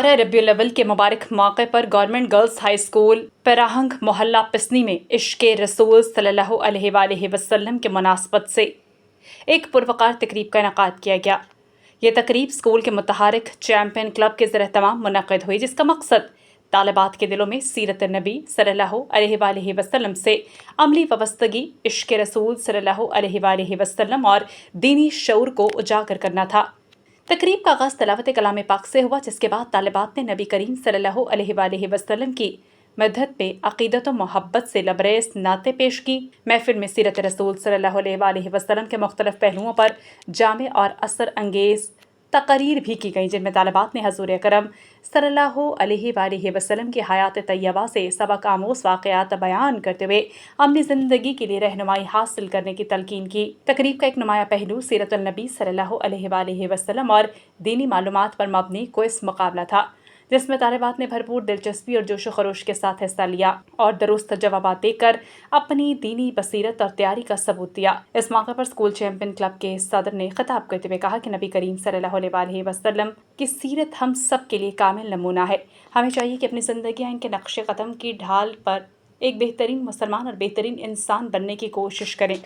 रबीउल अव्वल के मुबारक मौके पर गवर्नमेंट गर्ल्स हाई स्कूल पराहंग मोहल्ला पिसनी में इश्क़ रसूल सल्लल्लाहु अलैहि वसल्लम के मुनासबत से एक पुरवकार तकरीब का इनेकाद किया गया। ये तकरीब स्कूल के मुतहरिक चैम्पियन क्लब के ज़रिए मुनक़िद हुई, जिसका मकसद तालिबात के दिलों में सीरत नबी सल्लल्लाहु अलैहि वसल्लम से अमली वाबस्तगी, इश्क़ रसूल सल्लल्लाहु अलैहि वसल्लम और दीनी शऊर को उजागर करना था। तकरीब का आगाज़ तिलावत कलाम पाक से हुआ, जिसके बाद तालिबात ने नबी करीम सल्लल्लाहु अलैहि वसल्लम की मदद पे अक़ीदत व मोहब्बत से लबरेज़ नाते पेश की। महफिल में सीरत रसूल सल्लल्लाहु अलैहि वसल्लम के मुख्तलिफ पहलुओं पर जामे और असर अंगेज़ तकरीर भी की गई, जिनमें तालिबात ने हज़ूर अकरम सल्लल्लाहु अलैहि वसल्लम की हयात तैयबा से सबक आमोज़ वाक़यात बयान करते हुए अमली ज़िंदगी के लिए रहनुमाई हासिल करने की तलकीन की। तकरीब का एक नुमाया पहलू सीरतुन नबी सल्लल्लाहु अलैहि वसल्लम और दीनी मालूमात पर मबनी क्विज़ मुकाबला था, जिसमें तालिबात ने भरपूर दिलचस्पी और जोश खरोश के साथ हिस्सा लिया और दुरुस्त जवाब देकर अपनी दीनी बसीरत और तैयारी का सबूत दिया। इस मौके पर स्कूल चैम्पियन क्लब के सदर ने खिताब करते हुए कहा कि नबी करीम सल्लल्लाहु अलैहि वसल्लम की सीरत हम सब के लिए कामिल नमूना है। हमें चाहिए कि अपनी ज़िंदगियाँ इनके नक्शे कदम की ढाल पर एक बेहतरीन मुसलमान और बेहतरीन इंसान बनने की कोशिश करें।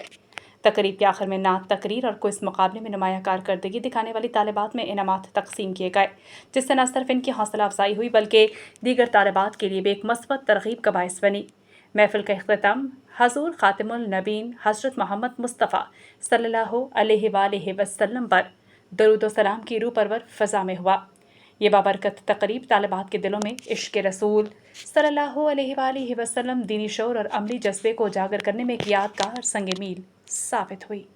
तकरीब के आखिर में नात तकरीर और क्विज़ मुकाबले में नुमाया कारकर्दगी दिखाने वाली तालिबात में इनामात तकसीम किए गए, जिससे न सिर्फ इनकी हौसला अफजाई हुई बल्कि दीगर तालिबात के लिए भी एक मस्बत तरगीब का बायस बनी। महफिल का इख्तिताम हज़ूर ख़ातिमुल नबीन हज़रत मोहम्मद मुस्तफ़ा सल्लल्लाहु अलैहि वसल्लम पर दरूद व सलाम की रूह परवर फ़ज़ा में हुआ। ये बाबरकत तकरीब तालिबात के दिलों में इश्क़ रसूल सल्लल्लाहु अलैहि वसल्लम, दीनी शऊर और अमली जज्बे को उजागर करने में एक यादगार संग मील साबित हुई।